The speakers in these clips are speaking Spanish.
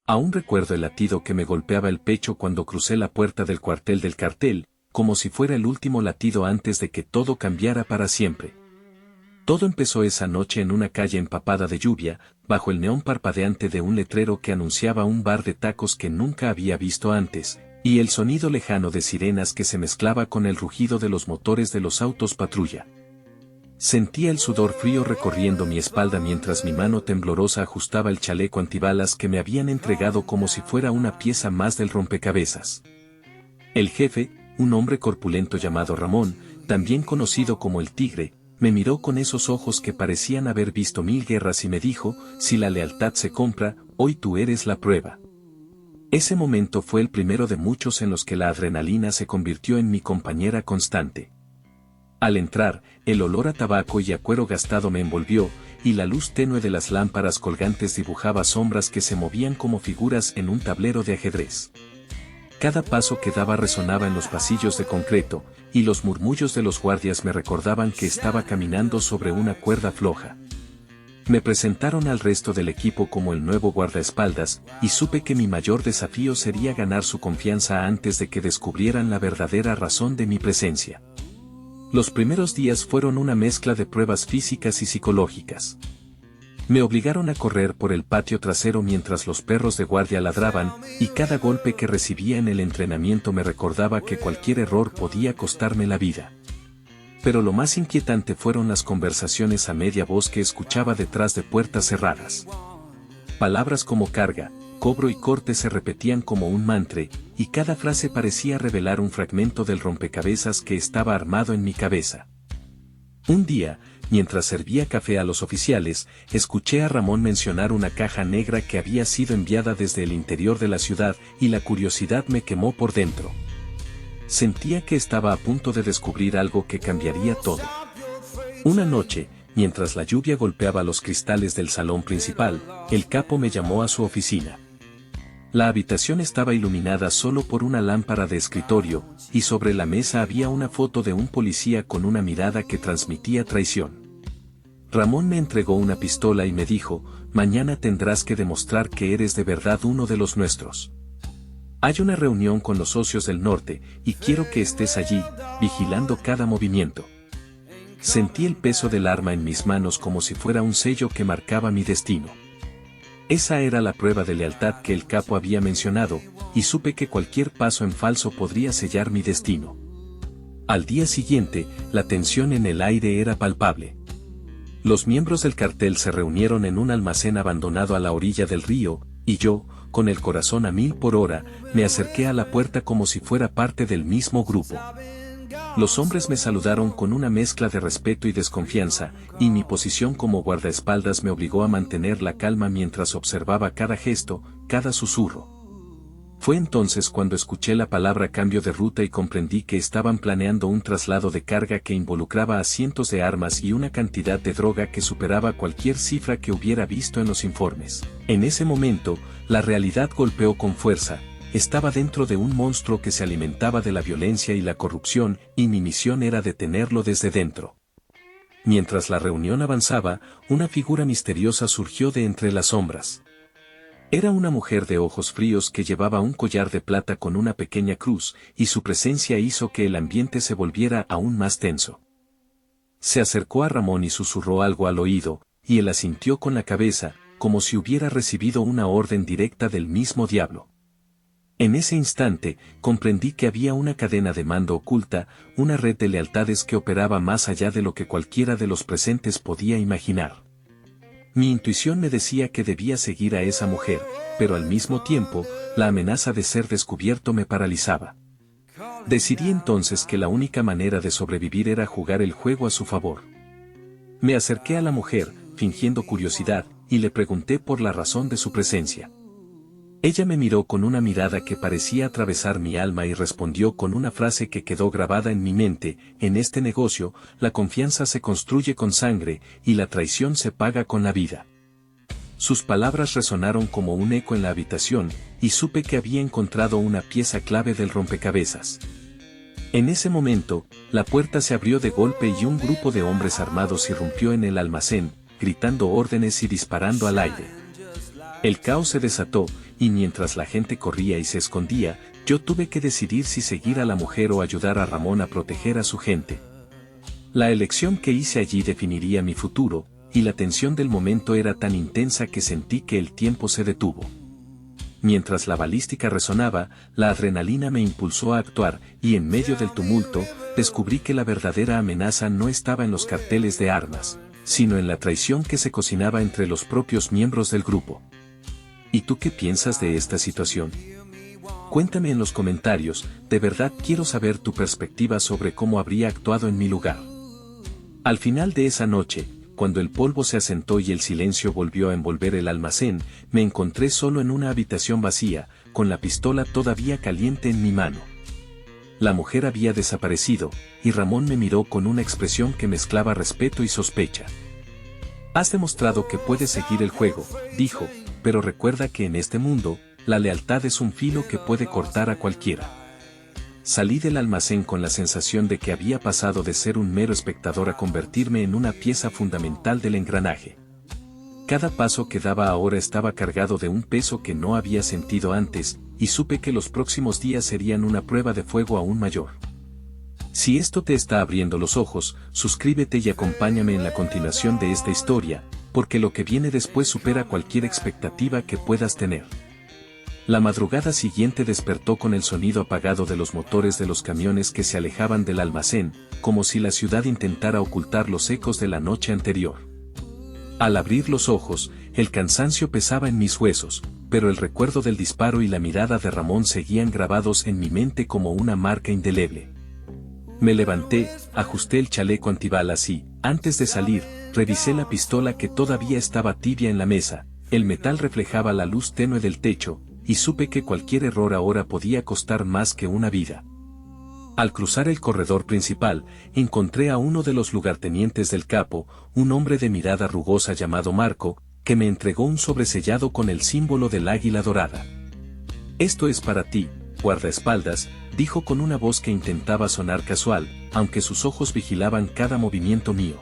Aún recuerdo el latido que me golpeaba el pecho cuando crucé la puerta del cuartel del cartel, como si fuera el último latido antes de que todo cambiara para siempre. Todo empezó esa noche en una calle empapada de lluvia, bajo el neón parpadeante de un letrero que anunciaba un bar de tacos que nunca había visto antes, y el sonido lejano de sirenas que se mezclaba con el rugido de los motores de los autos patrulla. Sentía el sudor frío recorriendo mi espalda mientras mi mano temblorosa ajustaba el chaleco antibalas que me habían entregado como si fuera una pieza más del rompecabezas. El jefe, un hombre corpulento llamado Ramón, también conocido como el Tigre, me miró con esos ojos que parecían haber visto 1000 guerras y me dijo, si la lealtad se compra, hoy tú eres la prueba. Ese momento fue el primero de muchos en los que la adrenalina se convirtió en mi compañera constante. Al entrar, el olor a tabaco y a cuero gastado me envolvió, y la luz tenue de las lámparas colgantes dibujaba sombras que se movían como figuras en un tablero de ajedrez. Cada paso que daba resonaba en los pasillos de concreto, y los murmullos de los guardias me recordaban que estaba caminando sobre una cuerda floja. Me presentaron al resto del equipo como el nuevo guardaespaldas, y supe que mi mayor desafío sería ganar su confianza antes de que descubrieran la verdadera razón de mi presencia. Los primeros días fueron una mezcla de pruebas físicas y psicológicas. Me obligaron a correr por el patio trasero mientras los perros de guardia ladraban, y cada golpe que recibía en el entrenamiento me recordaba que cualquier error podía costarme la vida. Pero lo más inquietante fueron las conversaciones a media voz que escuchaba detrás de puertas cerradas. Palabras como carga, cobro y corte se repetían como un mantra, y cada frase parecía revelar un fragmento del rompecabezas que estaba armado en mi cabeza. Un día, mientras servía café a los oficiales, escuché a Ramón mencionar una caja negra que había sido enviada desde el interior de la ciudad, y la curiosidad me quemó por dentro. Sentía que estaba a punto de descubrir algo que cambiaría todo. Una noche, mientras la lluvia golpeaba los cristales del salón principal, el capo me llamó a su oficina. La habitación estaba iluminada solo por una lámpara de escritorio, y sobre la mesa había una foto de un policía con una mirada que transmitía traición. Ramón me entregó una pistola y me dijo, mañana tendrás que demostrar que eres de verdad uno de los nuestros. Hay una reunión con los socios del norte, y quiero que estés allí, vigilando cada movimiento. Sentí el peso del arma en mis manos como si fuera un sello que marcaba mi destino. Esa era la prueba de lealtad que el capo había mencionado, y supe que cualquier paso en falso podría sellar mi destino. Al día siguiente, la tensión en el aire era palpable. Los miembros del cartel se reunieron en un almacén abandonado a la orilla del río, y yo, con el corazón a 1000 por hora, me acerqué a la puerta como si fuera parte del mismo grupo. Los hombres me saludaron con una mezcla de respeto y desconfianza, y mi posición como guardaespaldas me obligó a mantener la calma mientras observaba cada gesto, cada susurro. Fue entonces cuando escuché la palabra cambio de ruta y comprendí que estaban planeando un traslado de carga que involucraba a cientos de armas y una cantidad de droga que superaba cualquier cifra que hubiera visto en los informes. En ese momento, la realidad golpeó con fuerza. Estaba dentro de un monstruo que se alimentaba de la violencia y la corrupción, y mi misión era detenerlo desde dentro. Mientras la reunión avanzaba, una figura misteriosa surgió de entre las sombras. Era una mujer de ojos fríos que llevaba un collar de plata con una pequeña cruz, y su presencia hizo que el ambiente se volviera aún más tenso. Se acercó a Ramón y susurró algo al oído, y él asintió con la cabeza, como si hubiera recibido una orden directa del mismo diablo. En ese instante, comprendí que había una cadena de mando oculta, una red de lealtades que operaba más allá de lo que cualquiera de los presentes podía imaginar. Mi intuición me decía que debía seguir a esa mujer, pero al mismo tiempo, la amenaza de ser descubierto me paralizaba. Decidí entonces que la única manera de sobrevivir era jugar el juego a su favor. Me acerqué a la mujer, fingiendo curiosidad, y le pregunté por la razón de su presencia. Ella me miró con una mirada que parecía atravesar mi alma y respondió con una frase que quedó grabada en mi mente: en este negocio, la confianza se construye con sangre, y la traición se paga con la vida. Sus palabras resonaron como un eco en la habitación, y supe que había encontrado una pieza clave del rompecabezas. En ese momento, la puerta se abrió de golpe y un grupo de hombres armados irrumpió en el almacén, gritando órdenes y disparando al aire. El caos se desató, y mientras la gente corría y se escondía, yo tuve que decidir si seguir a la mujer o ayudar a Ramón a proteger a su gente. La elección que hice allí definiría mi futuro, y la tensión del momento era tan intensa que sentí que el tiempo se detuvo. Mientras la balística resonaba, la adrenalina me impulsó a actuar, y en medio del tumulto, descubrí que la verdadera amenaza no estaba en los carteles de armas, sino en la traición que se cocinaba entre los propios miembros del grupo. ¿Y tú qué piensas de esta situación? Cuéntame en los comentarios, de verdad quiero saber tu perspectiva sobre cómo habría actuado en mi lugar. Al final de esa noche, cuando el polvo se asentó y el silencio volvió a envolver el almacén, me encontré solo en una habitación vacía, con la pistola todavía caliente en mi mano. La mujer había desaparecido, y Ramón me miró con una expresión que mezclaba respeto y sospecha. Has demostrado que puedes seguir el juego, dijo, pero recuerda que en este mundo, la lealtad es un filo que puede cortar a cualquiera. Salí del almacén con la sensación de que había pasado de ser un mero espectador a convertirme en una pieza fundamental del engranaje. Cada paso que daba ahora estaba cargado de un peso que no había sentido antes, y supe que los próximos días serían una prueba de fuego aún mayor. Si esto te está abriendo los ojos, suscríbete y acompáñame en la continuación de esta historia, porque lo que viene después supera cualquier expectativa que puedas tener. La madrugada siguiente despertó con el sonido apagado de los motores de los camiones que se alejaban del almacén, como si la ciudad intentara ocultar los ecos de la noche anterior. Al abrir los ojos, el cansancio pesaba en mis huesos, pero el recuerdo del disparo y la mirada de Ramón seguían grabados en mi mente como una marca indeleble. Me levanté, ajusté el chaleco antibalas y, antes de salir, revisé la pistola que todavía estaba tibia en la mesa. El metal reflejaba la luz tenue del techo, y supe que cualquier error ahora podía costar más que una vida. Al cruzar el corredor principal, encontré a uno de los lugartenientes del capo, un hombre de mirada rugosa llamado Marco, que me entregó un sobresellado con el símbolo del águila dorada. «Esto es para ti, guardaespaldas», dijo con una voz que intentaba sonar casual, aunque sus ojos vigilaban cada movimiento mío.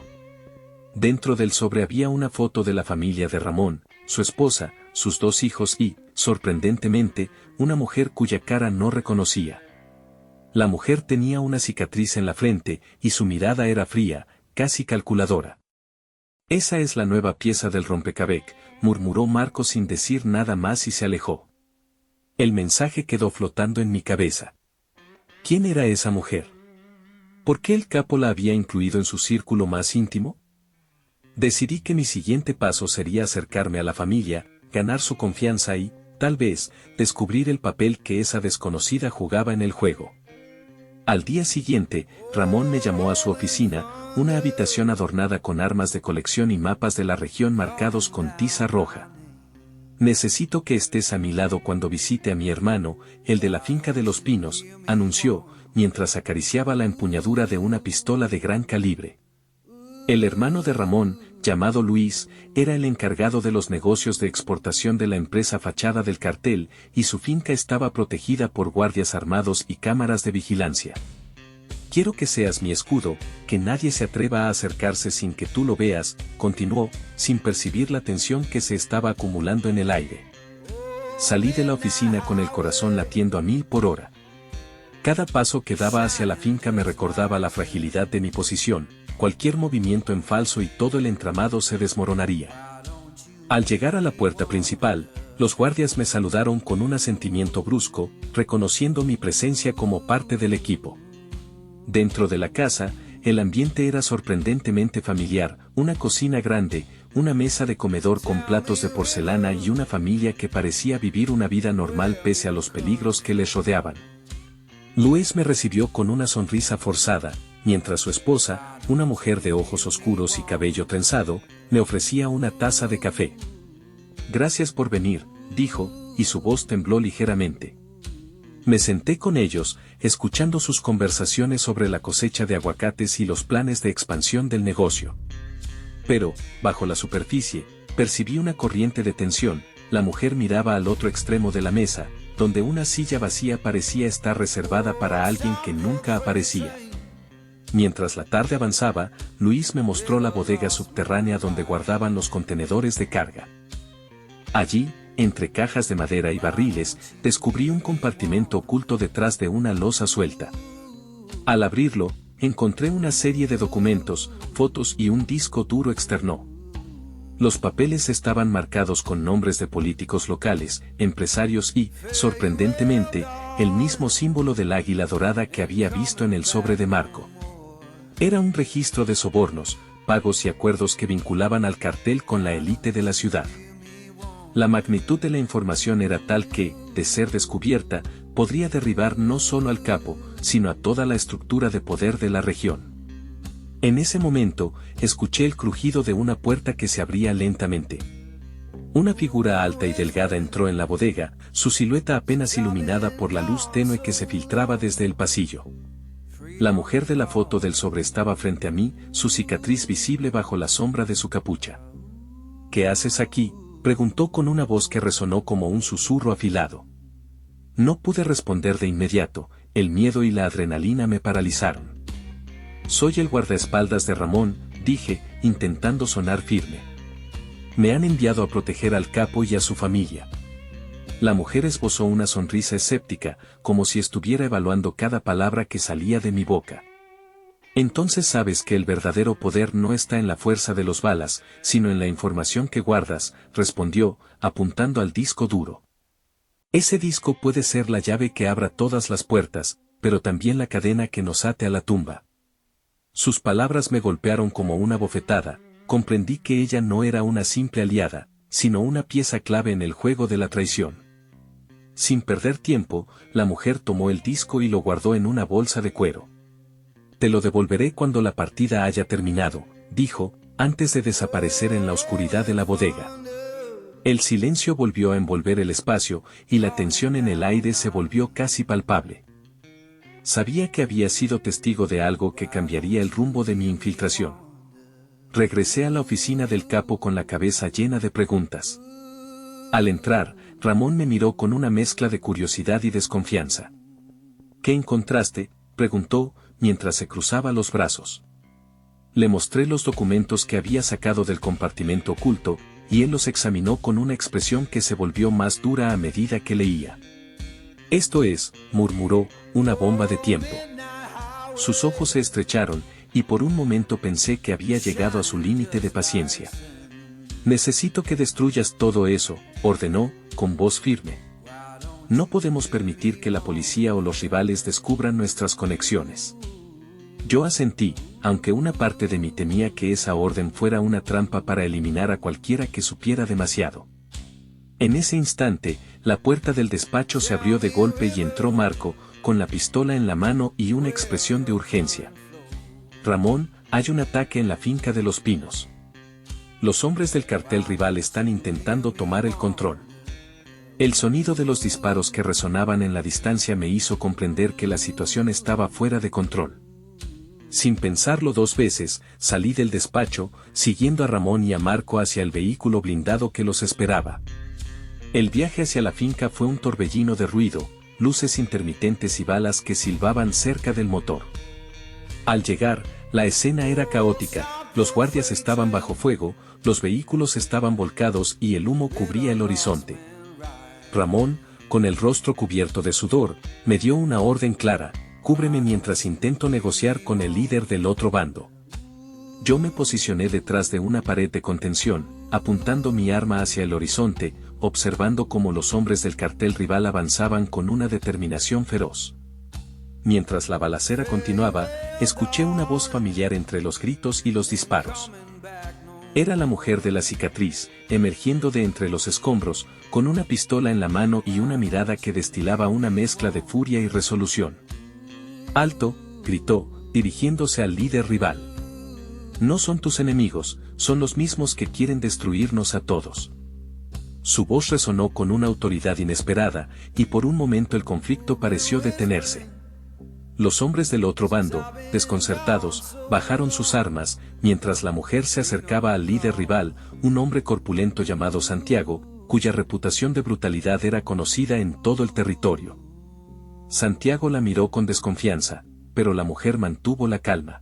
Dentro del sobre había una foto de la familia de Ramón, su esposa, sus 2 hijos y, sorprendentemente, una mujer cuya cara no reconocía. La mujer tenía una cicatriz en la frente, y su mirada era fría, casi calculadora. «Esa es la nueva pieza del rompecabezas», murmuró Marco sin decir nada más y se alejó. El mensaje quedó flotando en mi cabeza. ¿Quién era esa mujer? ¿Por qué el capo la había incluido en su círculo más íntimo? Decidí que mi siguiente paso sería acercarme a la familia, ganar su confianza y, tal vez, descubrir el papel que esa desconocida jugaba en el juego. Al día siguiente, Ramón me llamó a su oficina, una habitación adornada con armas de colección y mapas de la región marcados con tiza roja. «Necesito que estés a mi lado cuando visite a mi hermano, el de la finca de los pinos», anunció, mientras acariciaba la empuñadura de una pistola de gran calibre. El hermano de Ramón, llamado Luis, era el encargado de los negocios de exportación de la empresa fachada del cartel, y su finca estaba protegida por guardias armados y cámaras de vigilancia. «Quiero que seas mi escudo, que nadie se atreva a acercarse sin que tú lo veas», continuó, sin percibir la tensión que se estaba acumulando en el aire. Salí de la oficina con el corazón latiendo a 1000 por hora. Cada paso que daba hacia la finca me recordaba la fragilidad de mi posición. Cualquier movimiento en falso y todo el entramado se desmoronaría. Al llegar a la puerta principal, los guardias me saludaron con un asentimiento brusco, reconociendo mi presencia como parte del equipo. Dentro de la casa, el ambiente era sorprendentemente familiar, una cocina grande, una mesa de comedor con platos de porcelana y una familia que parecía vivir una vida normal pese a los peligros que les rodeaban. Luis me recibió con una sonrisa forzada, mientras su esposa, una mujer de ojos oscuros y cabello trenzado, me ofrecía una taza de café. «Gracias por venir», dijo, y su voz tembló ligeramente. Me senté con ellos, escuchando sus conversaciones sobre la cosecha de aguacates y los planes de expansión del negocio. Pero, bajo la superficie, percibí una corriente de tensión. La mujer miraba al otro extremo de la mesa, donde una silla vacía parecía estar reservada para alguien que nunca aparecía. Mientras la tarde avanzaba, Luis me mostró la bodega subterránea donde guardaban los contenedores de carga. Allí, entre cajas de madera y barriles, descubrí un compartimento oculto detrás de una losa suelta. Al abrirlo, encontré una serie de documentos, fotos y un disco duro externo. Los papeles estaban marcados con nombres de políticos locales, empresarios y, sorprendentemente, el mismo símbolo del águila dorada que había visto en el sobre de Marco. Era un registro de sobornos, pagos y acuerdos que vinculaban al cartel con la élite de la ciudad. La magnitud de la información era tal que, de ser descubierta, podría derribar no solo al capo, sino a toda la estructura de poder de la región. En ese momento, escuché el crujido de una puerta que se abría lentamente. Una figura alta y delgada entró en la bodega, su silueta apenas iluminada por la luz tenue que se filtraba desde el pasillo. La mujer de la foto del sobre estaba frente a mí, su cicatriz visible bajo la sombra de su capucha. ¿Qué haces aquí?, preguntó con una voz que resonó como un susurro afilado. No pude responder de inmediato, el miedo y la adrenalina me paralizaron. Soy el guardaespaldas de Ramón, dije, intentando sonar firme. Me han enviado a proteger al capo y a su familia. La mujer esbozó una sonrisa escéptica, como si estuviera evaluando cada palabra que salía de mi boca. Entonces sabes que el verdadero poder no está en la fuerza de los balas, sino en la información que guardas, respondió, apuntando al disco duro. Ese disco puede ser la llave que abra todas las puertas, pero también la cadena que nos ate a la tumba. Sus palabras me golpearon como una bofetada, comprendí que ella no era una simple aliada, sino una pieza clave en el juego de la traición. Sin perder tiempo, la mujer tomó el disco y lo guardó en una bolsa de cuero. Te lo devolveré cuando la partida haya terminado, dijo, antes de desaparecer en la oscuridad de la bodega. El silencio volvió a envolver el espacio, y la tensión en el aire se volvió casi palpable. Sabía que había sido testigo de algo que cambiaría el rumbo de mi infiltración. Regresé a la oficina del capo con la cabeza llena de preguntas. Al entrar, Ramón me miró con una mezcla de curiosidad y desconfianza. ¿Qué encontraste?, preguntó, mientras se cruzaba los brazos. Le mostré los documentos que había sacado del compartimento oculto, y él los examinó con una expresión que se volvió más dura a medida que leía. Esto es, murmuró, una bomba de tiempo. Sus ojos se estrecharon, y por un momento pensé que había llegado a su límite de paciencia. Necesito que destruyas todo eso, ordenó, con voz firme. No podemos permitir que la policía o los rivales descubran nuestras conexiones. Yo asentí, aunque una parte de mí temía que esa orden fuera una trampa para eliminar a cualquiera que supiera demasiado. En ese instante, la puerta del despacho se abrió de golpe y entró Marco, con la pistola en la mano y una expresión de urgencia. Ramón, hay un ataque en la finca de Los Pinos. Los hombres del cartel rival están intentando tomar el control. El sonido de los disparos que resonaban en la distancia me hizo comprender que la situación estaba fuera de control. Sin pensarlo dos veces, salí del despacho, siguiendo a Ramón y a Marco hacia el vehículo blindado que los esperaba. El viaje hacia la finca fue un torbellino de ruido, luces intermitentes y balas que silbaban cerca del motor. Al llegar, la escena era caótica, los guardias estaban bajo fuego, los vehículos estaban volcados y el humo cubría el horizonte. Ramón, con el rostro cubierto de sudor, me dio una orden clara: cúbreme mientras intento negociar con el líder del otro bando. Yo me posicioné detrás de una pared de contención, apuntando mi arma hacia el horizonte, observando cómo los hombres del cartel rival avanzaban con una determinación feroz. Mientras la balacera continuaba, escuché una voz familiar entre los gritos y los disparos. Era la mujer de la cicatriz, emergiendo de entre los escombros, con una pistola en la mano y una mirada que destilaba una mezcla de furia y resolución. «¡Alto!», gritó, dirigiéndose al líder rival. «No son tus enemigos, son los mismos que quieren destruirnos a todos». Su voz resonó con una autoridad inesperada, y por un momento el conflicto pareció detenerse. Los hombres del otro bando, desconcertados, bajaron sus armas, mientras la mujer se acercaba al líder rival, un hombre corpulento llamado Santiago, cuya reputación de brutalidad era conocida en todo el territorio. Santiago la miró con desconfianza, pero la mujer mantuvo la calma.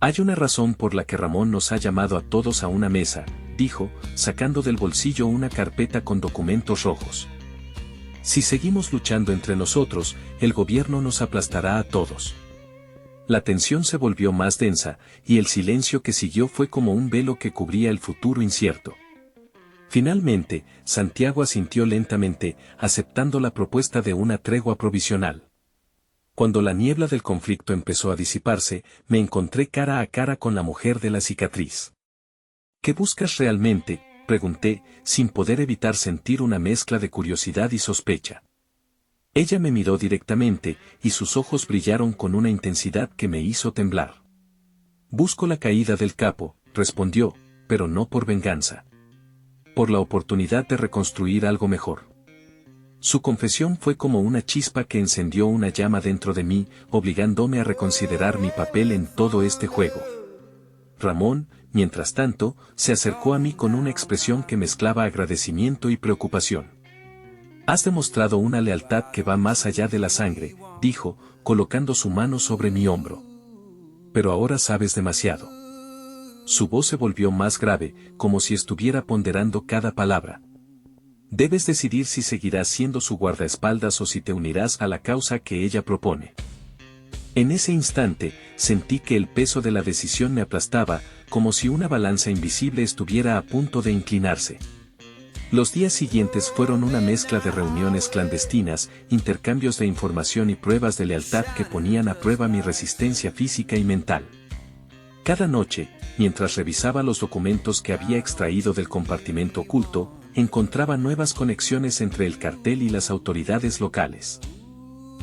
Hay una razón por la que Ramón nos ha llamado a todos a una mesa, dijo, sacando del bolsillo una carpeta con documentos rojos. Si seguimos luchando entre nosotros, el gobierno nos aplastará a todos. La tensión se volvió más densa, y el silencio que siguió fue como un velo que cubría el futuro incierto. Finalmente, Santiago asintió lentamente, aceptando la propuesta de una tregua provisional. Cuando la niebla del conflicto empezó a disiparse, me encontré cara a cara con la mujer de la cicatriz. ¿Qué buscas realmente?, pregunté, sin poder evitar sentir una mezcla de curiosidad y sospecha. Ella me miró directamente, y sus ojos brillaron con una intensidad que me hizo temblar. Busco la caída del capo, respondió, pero no por venganza. Por la oportunidad de reconstruir algo mejor. Su confesión fue como una chispa que encendió una llama dentro de mí, obligándome a reconsiderar mi papel en todo este juego. Ramón, mientras tanto, se acercó a mí con una expresión que mezclaba agradecimiento y preocupación. Has demostrado una lealtad que va más allá de la sangre, dijo, colocando su mano sobre mi hombro. Pero ahora sabes demasiado. Su voz se volvió más grave, como si estuviera ponderando cada palabra. Debes decidir si seguirás siendo su guardaespaldas o si te unirás a la causa que ella propone. En ese instante, sentí que el peso de la decisión me aplastaba, como si una balanza invisible estuviera a punto de inclinarse. Los días siguientes fueron una mezcla de reuniones clandestinas, intercambios de información y pruebas de lealtad que ponían a prueba mi resistencia física y mental. Cada noche, mientras revisaba los documentos que había extraído del compartimento oculto, encontraba nuevas conexiones entre el cartel y las autoridades locales.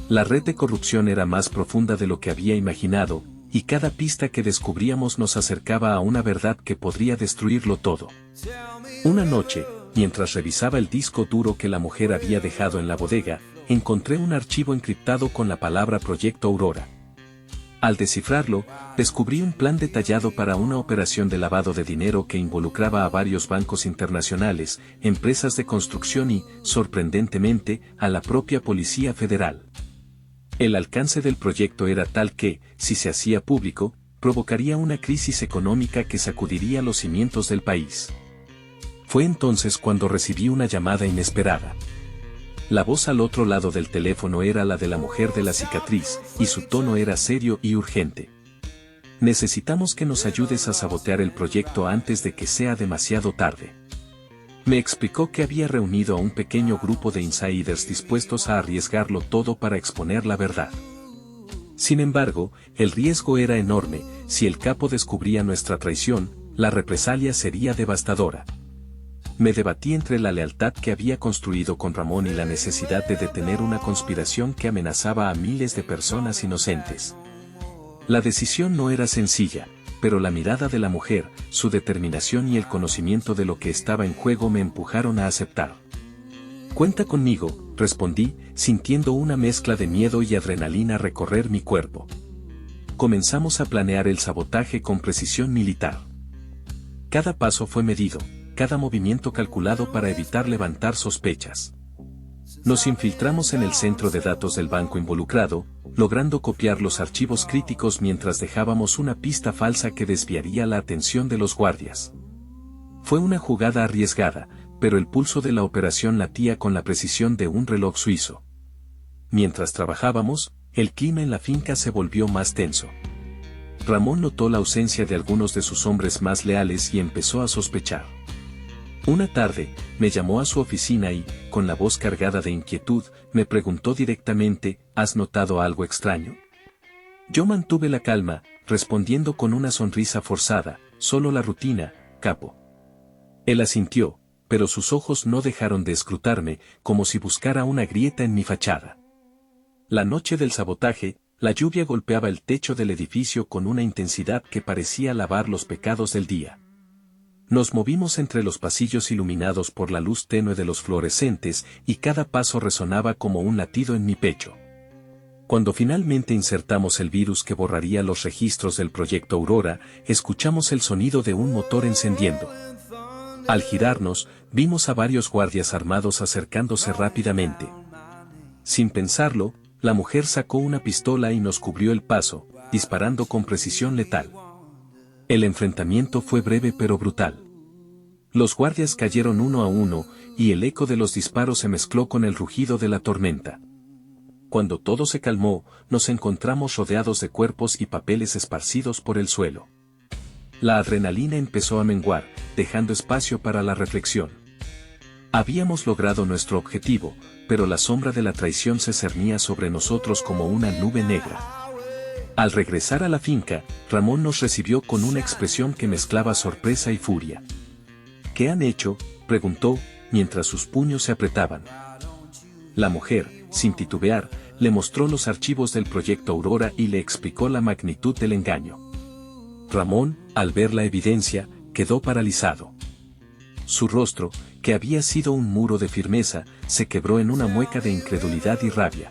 La red de corrupción era más profunda de lo que había imaginado, y cada pista que descubríamos nos acercaba a una verdad que podría destruirlo todo. Una noche, mientras revisaba el disco duro que la mujer había dejado en la bodega, encontré un archivo encriptado con la palabra Proyecto Aurora. Al descifrarlo, descubrí un plan detallado para una operación de lavado de dinero que involucraba a varios bancos internacionales, empresas de construcción y, sorprendentemente, a la propia Policía Federal. El alcance del proyecto era tal que, si se hacía público, provocaría una crisis económica que sacudiría los cimientos del país. Fue entonces cuando recibí una llamada inesperada. La voz al otro lado del teléfono era la de la mujer de la cicatriz, y su tono era serio y urgente. Necesitamos que nos ayudes a sabotear el proyecto antes de que sea demasiado tarde. Me explicó que había reunido a un pequeño grupo de insiders dispuestos a arriesgarlo todo para exponer la verdad. Sin embargo, el riesgo era enorme. Si el capo descubría nuestra traición, la represalia sería devastadora. Me debatí entre la lealtad que había construido con Ramón y la necesidad de detener una conspiración que amenazaba a miles de personas inocentes. La decisión no era sencilla, pero la mirada de la mujer, su determinación y el conocimiento de lo que estaba en juego me empujaron a aceptar. Cuenta conmigo, respondí, sintiendo una mezcla de miedo y adrenalina recorrer mi cuerpo. Comenzamos a planear el sabotaje con precisión militar. Cada paso fue medido, cada movimiento calculado para evitar levantar sospechas. Nos infiltramos en el centro de datos del banco involucrado, logrando copiar los archivos críticos mientras dejábamos una pista falsa que desviaría la atención de los guardias. Fue una jugada arriesgada, pero el pulso de la operación latía con la precisión de un reloj suizo. Mientras trabajábamos, el clima en la finca se volvió más tenso. Ramón notó la ausencia de algunos de sus hombres más leales y empezó a sospechar. Una tarde, me llamó a su oficina y, con la voz cargada de inquietud, me preguntó directamente, ¿has notado algo extraño? Yo mantuve la calma, respondiendo con una sonrisa forzada, solo la rutina, capo. Él asintió, pero sus ojos no dejaron de escrutarme, como si buscara una grieta en mi fachada. La noche del sabotaje, la lluvia golpeaba el techo del edificio con una intensidad que parecía lavar los pecados del día. Nos movimos entre los pasillos iluminados por la luz tenue de los fluorescentes y cada paso resonaba como un latido en mi pecho. Cuando finalmente insertamos el virus que borraría los registros del proyecto Aurora, escuchamos el sonido de un motor encendiendo. Al girarnos, vimos a varios guardias armados acercándose rápidamente. Sin pensarlo, la mujer sacó una pistola y nos cubrió el paso, disparando con precisión letal. El enfrentamiento fue breve pero brutal. Los guardias cayeron uno a uno, y el eco de los disparos se mezcló con el rugido de la tormenta. Cuando todo se calmó, nos encontramos rodeados de cuerpos y papeles esparcidos por el suelo. La adrenalina empezó a menguar, dejando espacio para la reflexión. Habíamos logrado nuestro objetivo, pero la sombra de la traición se cernía sobre nosotros como una nube negra. Al regresar a la finca, Ramón nos recibió con una expresión que mezclaba sorpresa y furia. ¿Qué han hecho?, preguntó, mientras sus puños se apretaban. La mujer, sin titubear, le mostró los archivos del proyecto Aurora y le explicó la magnitud del engaño. Ramón, al ver la evidencia, quedó paralizado. Su rostro, que había sido un muro de firmeza, se quebró en una mueca de incredulidad y rabia.